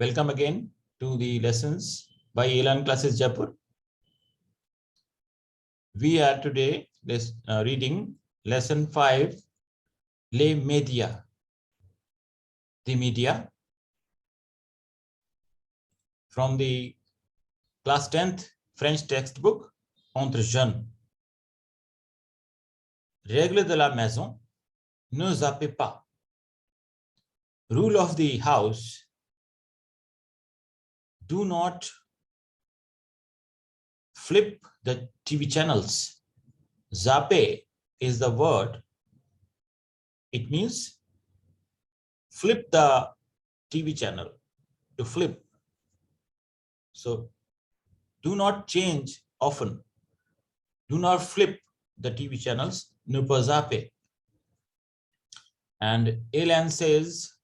Welcome again to the lessons by Elan Classes Jaipur. We are today reading lesson 5, Les Médias, the media, from the class 10th French textbook, Entre jeunes. Règle de la maison, ne zappez pas. Rule of the house, do not flip the TV channels. Zappe is the word. It means flip the TV channel, to flip. So do not change often. Do not flip the TV channels. Ne pas zapper. And Elan says,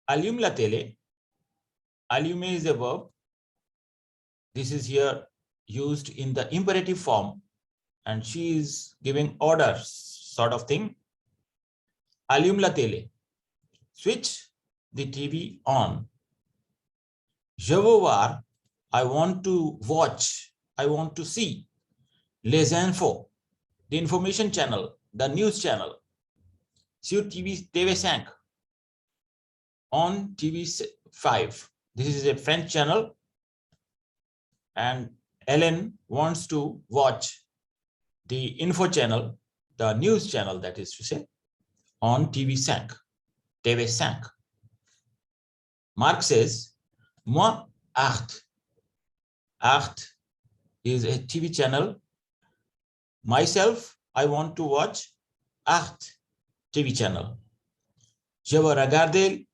allume la télé. Allumer is a verb. This is here used in the imperative form. And she is giving orders, sort of thing. Allume la télé. Switch the TV on. Je veux voir. I want to watch. I want to see. Les infos. The information channel. The news channel. Sur TV5. On TV5. This is a French channel. And Ellen wants to watch the info channel, the news channel, that is to say, on TV5. TV5. Mark says, moi, Arte. Arte is a TV channel. Myself, I want to watch Arte TV channel. Je veux regarder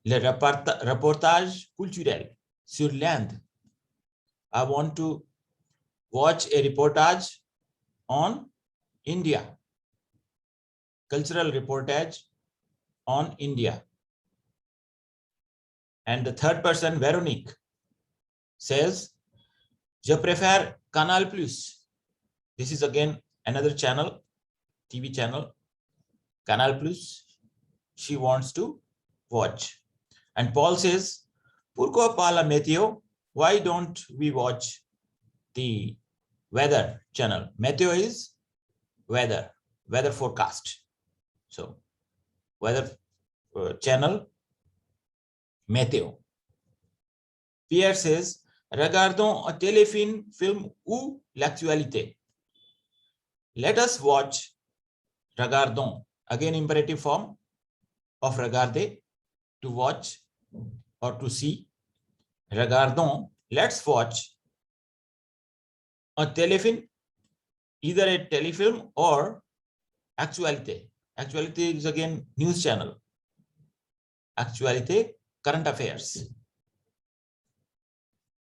le reportage culturel sur l'Inde. I want to watch a reportage on India. Cultural reportage on India. And the third person, Veronique, says, je préfère Canal Plus. This is again another channel, TV channel, Canal Plus. She wants to watch. And Paul says, pourquoi pas la météo? Why don't we watch the weather channel? Météo is weather forecast. So weather channel, météo. Pierre says, regardons un téléfilm ou l'actualité. Let us watch, regardons, again imperative form of regarder, to watch or to see. Regardons, let's watch a téléfilm, either a telefilm or actualité. Actualité is again news channel. Actualité, current affairs.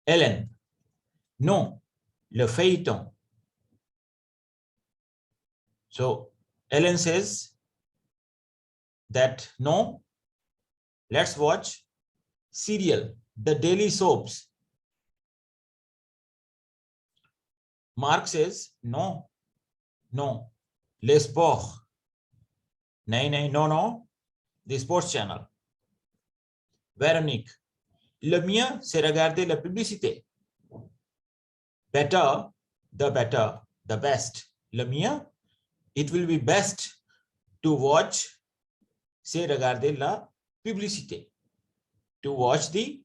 Ellen, non, le feuilleton. So Ellen says that no, let's watch serial, the daily soaps. Mark says no, les sports. No, the sports channel. Veronique, le mien, c'est regarder la publicité. Better, the best. Le mien, it will be best to watch, c'est regarder la publicité, to watch the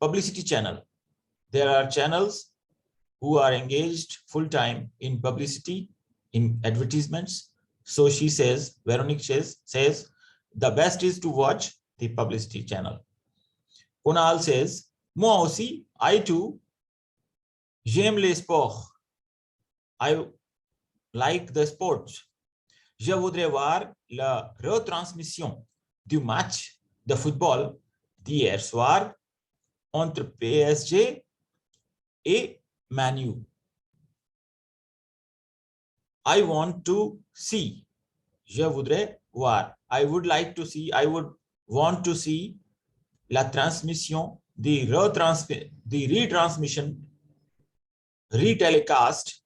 publicity channel. There are channels who are engaged full-time in publicity, in advertisements. So she says, Veronique says, the best is to watch the publicity channel. Kunal says, moi aussi, I too, j'aime les sports. I like the sports. Je voudrais voir la retransmission du match de football d'hier soir entre PSG et Man U. I want to see. Je voudrais voir. I would like to see. I would want to see la transmission, the retransmission, retelecast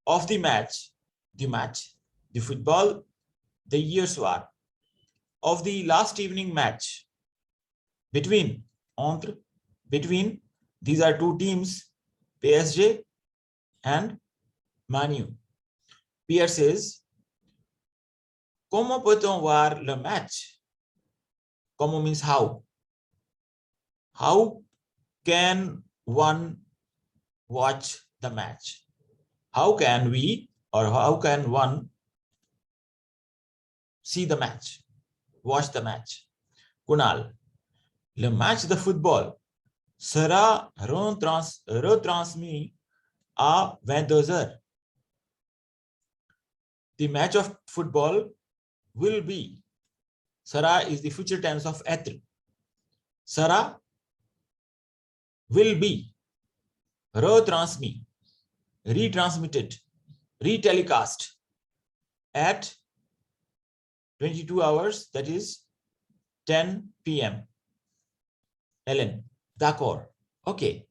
of the match, the football, the hier soir, of the last evening match between entre, between. These are two teams, PSG and Man U. Pierre says, comment peut-on voir le match? Comment means how. How can one watch the match? How can we, or how can one see the match, watch the match? Kunal, le match de football sera retransmis à 22h. The match of football will be, sera is the future tense of être. Sera will be retransmis, retransmitted, retelecast at 22 hours, that is 10 p.m. Hélène, d'accord, okay.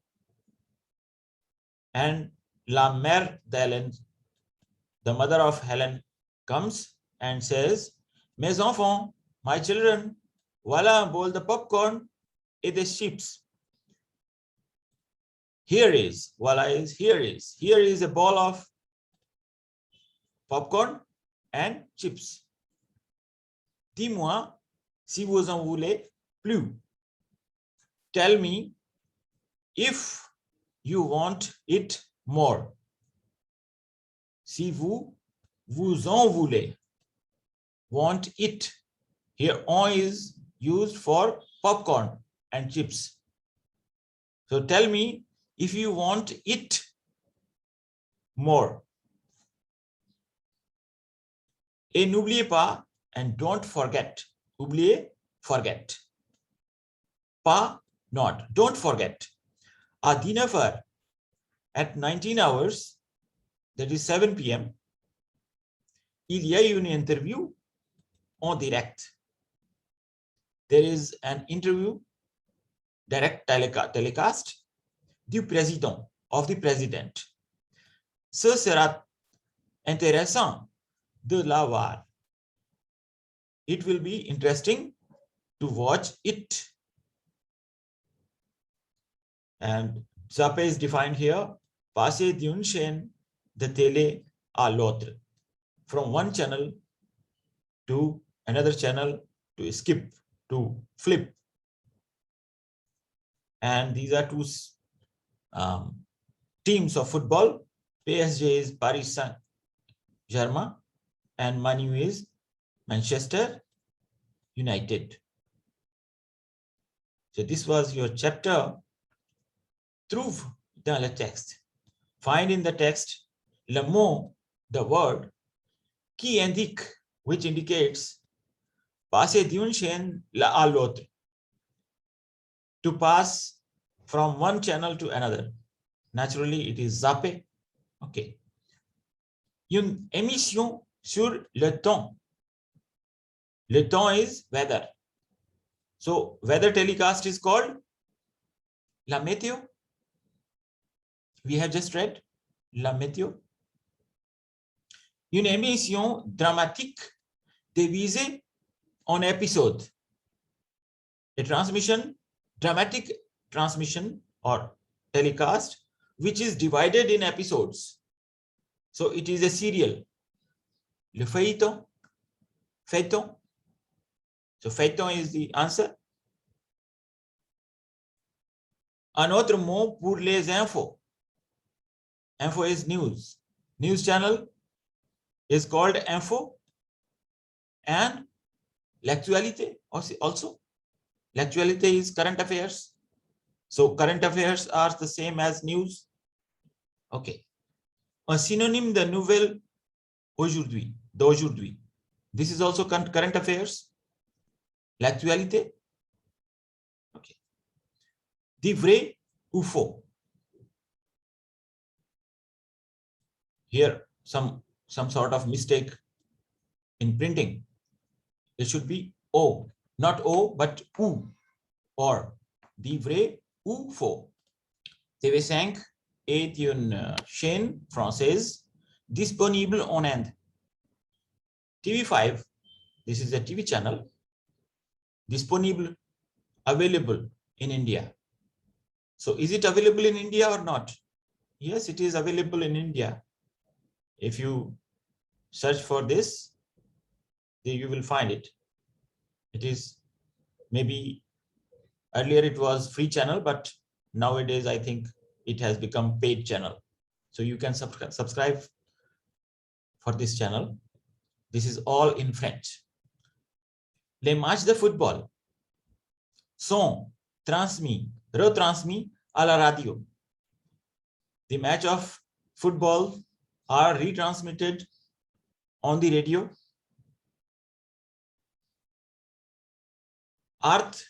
And la mère d'Hélène, the mother of Helen, comes and says, mes enfants, my children, voilà un bol de popcorn et des chips. Here is, voilà is, here is a ball of popcorn and chips. Dis-moi si vous en voulez plus. Tell me if you want it more. Si vous en voulez. Want it. Here on is used for popcorn and chips. So tell me if you want it more. Et n'oubliez pas, and don't forget. Oubliez, forget. Pas, not. Don't forget. À 19h, at 19 hours, that is 7 p.m., il y a une interview en direct. There is an interview, direct telecast, du président, of the president. Ce sera intéressant de la voir. It will be interesting to watch it. And zappe is defined here. Passer d'une chaîne de télé à l'autre. From one channel to another channel, to skip, to flip. And these are two teams of football. PSG is Paris Saint-Germain and Man U is Manchester United. So this was your chapter. Trouve dans le texte. Find in the text le mot, the word, qui indique, which indicates passer d'une chaîne à l'autre. To pass from one channel to another. Naturally, it is zappe. Okay. Une émission sur le temps. Le temps is weather. So weather telecast is called la météo. We have just read la météo. Une émission dramatique divisée en épisodes. A transmission, dramatic transmission or telecast, which is divided in episodes. So it is a serial. Le feuilleton, feuilleton. So feuilleton is the answer. Un autre mot pour les infos. Info is news. News channel is called info. And l'actualité also. L'actualité is current affairs. So current affairs are the same as news. Okay. Un synonyme de nouvelle aujourd'hui, d'aujourd'hui. This is also current affairs. L'actualité. Okay. Dit vrai ou faux. Here, some sort of mistake in printing. It should be O, not O, but ou, or dit vrai ou faux. TV5 est une chaîne française disponible en Inde. TV5, this is a TV channel, disponible, available in India. So is it available in India or not? Yes, it is available in India. If you search for this, you will find it. It is maybe earlier it was free channel, but nowadays I think it has become paid channel. So you can subscribe for this channel. This is all in French. Les matchs de football sont transmis, retransmis à la radio. The match of football are retransmitted on the radio. Art,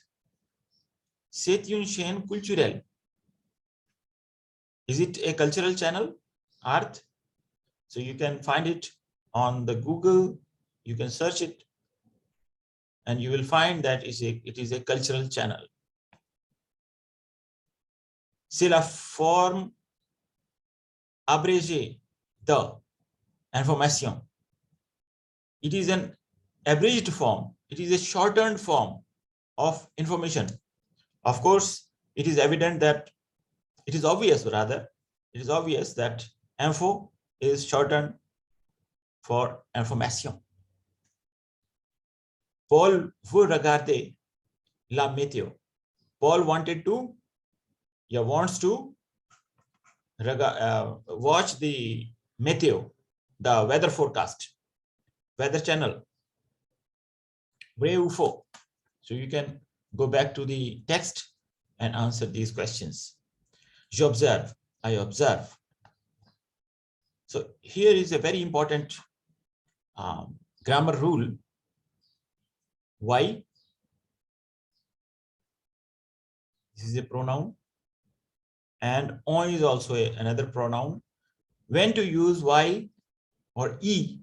c'est une chaîne culturelle. Is it a cultural channel? Art. So you can find it on the Google. You can search it, and you will find that it is a cultural channel. C'est la forme abrégée de information. It is an abridged form. It is a shortened form of information. Of course, it is evident that it is obvious that info is shortened for information. Paul, vous regardez la météo. Paul wants to watch the météo, the weather forecast, weather channel. Vrai ou faux? So you can go back to the text and answer these questions. J'observe, I observe. So here is a very important grammar rule. Why? This is a pronoun, and on is also another pronoun. When to use y or y,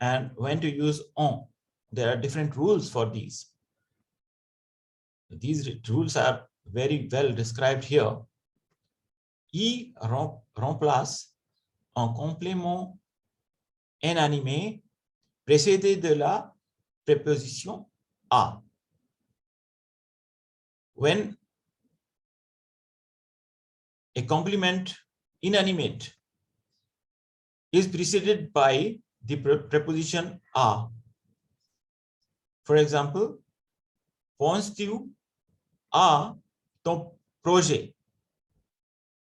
and when to use on. There are different rules for these. These rules are very well described here. Y remplace un complément inanimé précédé de la préposition à. When a complement inanimate is preceded by the preposition à. For example, penses-tu à ton projet?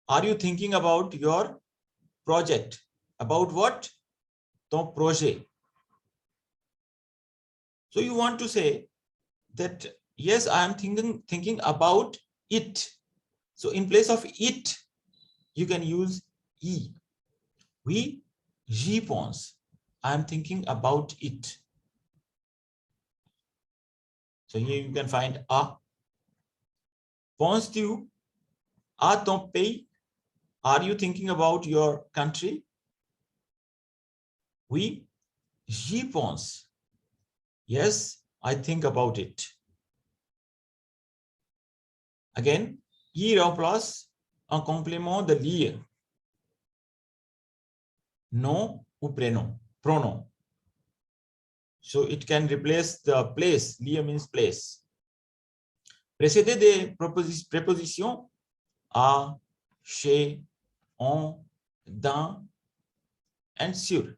Are you thinking about your project? About what? Ton projet. So you want to say that, yes, I am thinking about it. So in place of it, you can use e. Oui, j'y pense. I am thinking about it. So here you can find a. Penses-tu à ton pays? Are you thinking about your country? Oui, j'y pense. Yes, I think about it. Again, y remplace un complément de lieu. Nom ou prénom, pronom. So it can replace the place. Lieu means place. Précédé des prépositions à, chez, en, dans, and sur.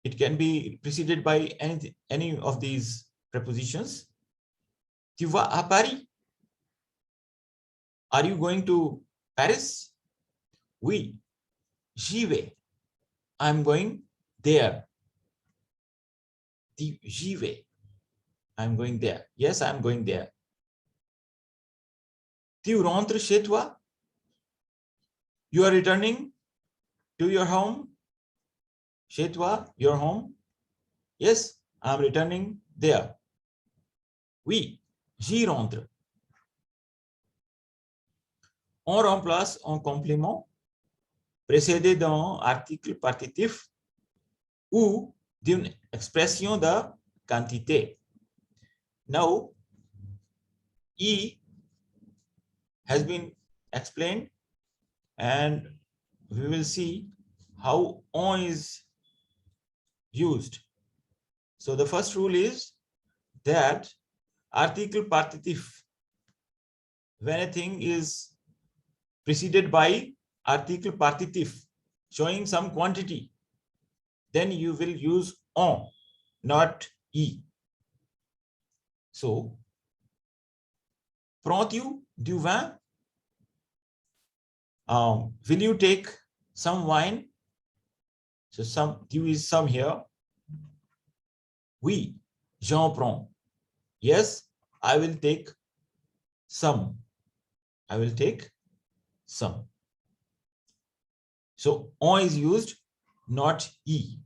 It can be preceded by any of these prepositions. Tu vas à Paris? Are you going to Paris? Oui, j'y vais. I'm going there. J'y vais. I'm going there. Yes, I'm going there. Tu rentres chez toi? You are returning to your home? Chez toi, your home? Yes, I'm returning there. Oui, j'y rentre. On remplace un complément précédé d'un article partitif ou d'une expression de quantité. Now, E has been explained, and we will see how on is used. So the first rule is that Article partitif. When a thing is preceded by article partitif, showing some quantity, then you will use on, not e. So, prends-tu du vin? Will you take some wine? So some, tu is some here. Oui, j'en prends. Yes, I will take some. I will take some. So on is used, not e.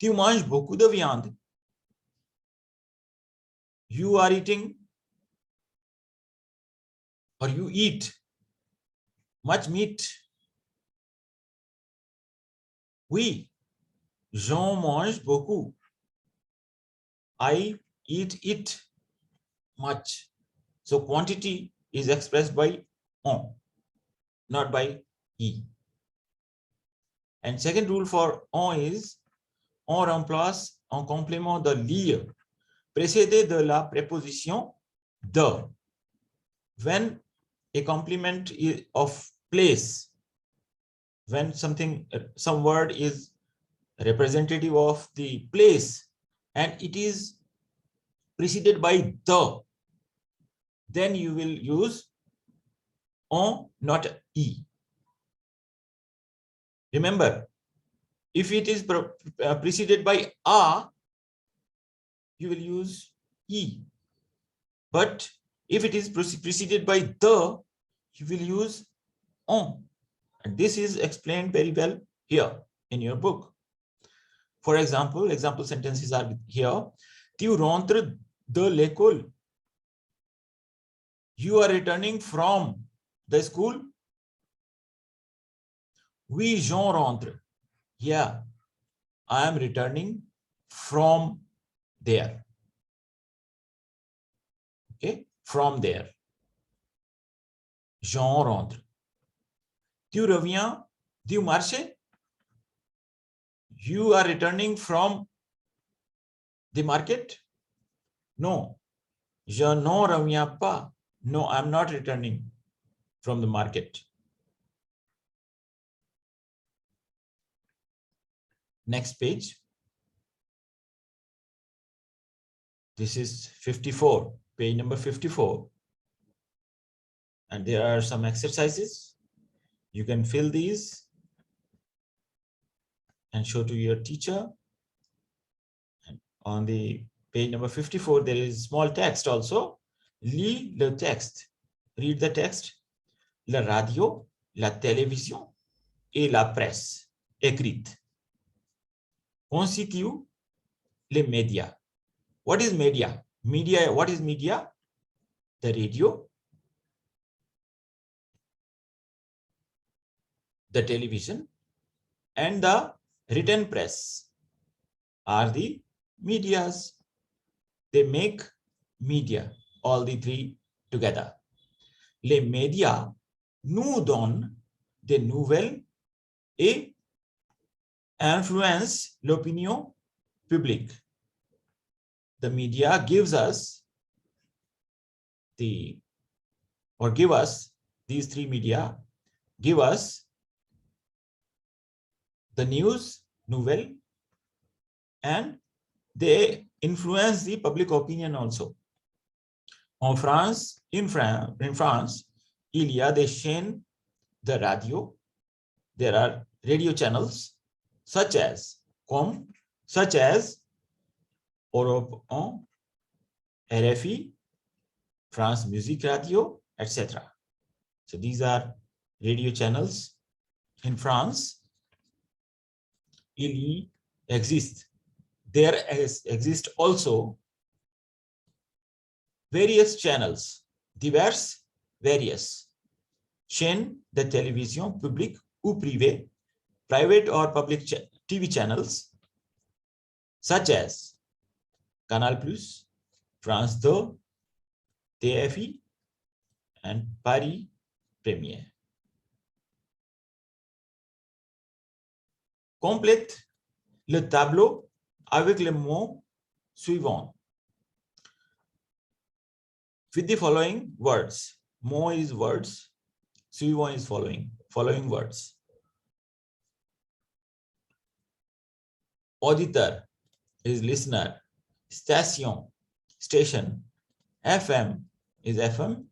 Tu manges beaucoup de viande. You are eating, or you eat much meat. Oui, j'en mange beaucoup. I eat it much. So quantity is expressed by on, not by e. And second rule for on is on remplace en complément de l'ire précédé de la préposition de. When a complement of place, when something, some word is representative of the place and it is preceded by the, then you will use on, not e. Remember, if it is preceded by a, you will use e. But if it is preceded by the, you will use on. And this is explained very well here in your book. For example, example sentences are here. Tu rentres de l'école. You are returning from the school. Oui, j'en rentre. Yeah, I am returning from there. Okay, from there. J'en rentre. Tu reviens du marché. You are returning from the market. No, je n'en reviens pas. No, I'm not returning from the market. Next page. This is 54, page number 54. And there are some exercises. You can fill these and show to your teacher. And on the page number 54, there is small text also. Lis le texte. Read the text. La radio, la télévision et la presse écrite constituent les médias. What is media? Media, what is media? The radio, the television, and the written press are the medias. They make media, all the three together. Les médias nous donnent des nouvelles et influencent l'opinion publique. The media gives us these three media give us the news, nouvelle, and they influence the public opinion also. In France, il y a des chaînes de radio. There are radio channels such as Europe 1, RFI, France Music Radio, etc. So these are radio channels. In France, il exist. There exist also various channels, divers, various. Chaînes de télévision publique ou privée, private or public TV channels, such as Canal+, France 2, TFI, and Paris Première. Complète le tableau avec les mots suivants. with the following words. Mot is words, suivant is following words. Auditeur is listener, station, station, FM is FM,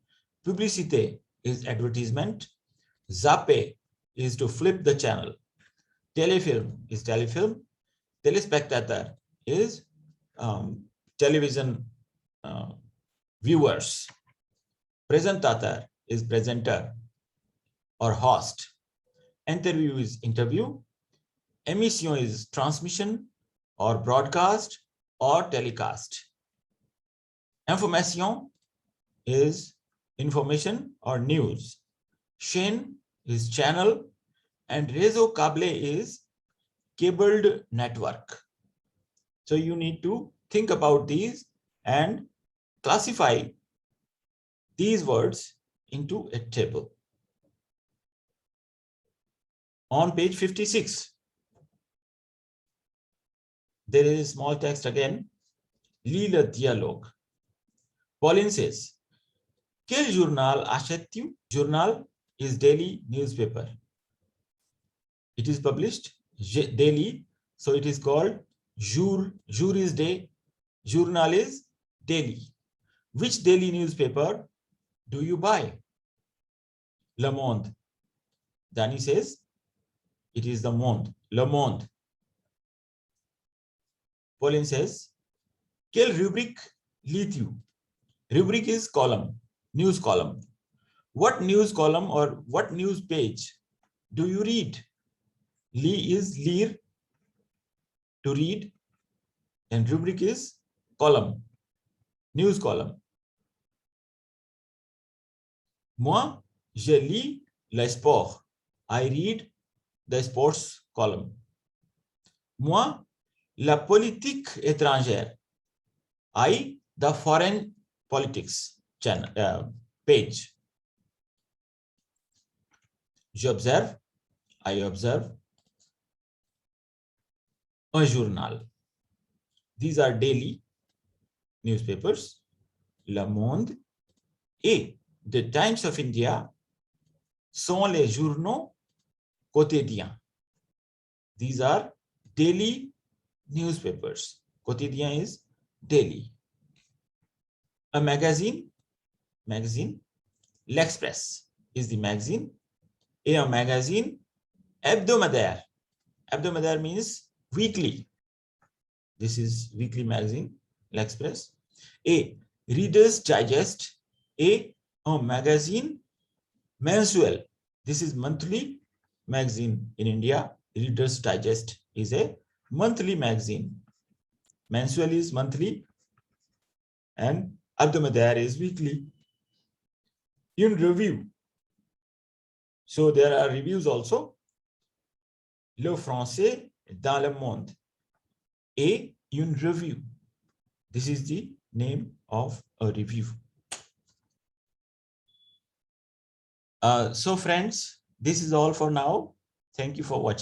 publicité is advertisement, zappe is to flip the channel, téléfilm is telefilm, téléspectateur is television viewers, présentateur is presenter or host, interview is interview, émission is transmission or broadcast or telecast, information is information or news, chaîne is channel, and réseau câblé is cabled network. So you need to think about these and classify these words into a table. On page 56, there is small text again. Lis le dialogue. Pauline says, quel journal achètes-tu? Journal is daily newspaper. It is published daily, so it is called jour. Jour is day, journal is daily. Which daily newspaper do you buy? Le Monde. Dani says, it is the Monde. Le Monde. Pauline says, quelle rubrique lis-tu? Rubrique is column, news column. What news column or what news page do you read? Lis is lire, to read, and rubrique is column, news column. Moi, je lis le sport. I read the sports column. Moi, la politique étrangère. I, the foreign politics channel, page. J'observe, I observe. Un journal. These are daily newspapers. Le Monde et The Times of India sont les journaux quotidiens. These are daily newspapers. Quotidien is daily. A magazine, L'Express is the magazine. Et un magazine hebdomadaire. Hebdomadaire means weekly. This is weekly magazine, L'Express. Et Reader's Digest. Et un magazine mensuel. This is monthly magazine in India. Reader's Digest is a monthly magazine. Mensuel is monthly and hebdomadaire is weekly. In review. So there are reviews also. Le Français dans le monde. Et une review. This is the name of a review. So friends, this is all for now. Thank you for watching.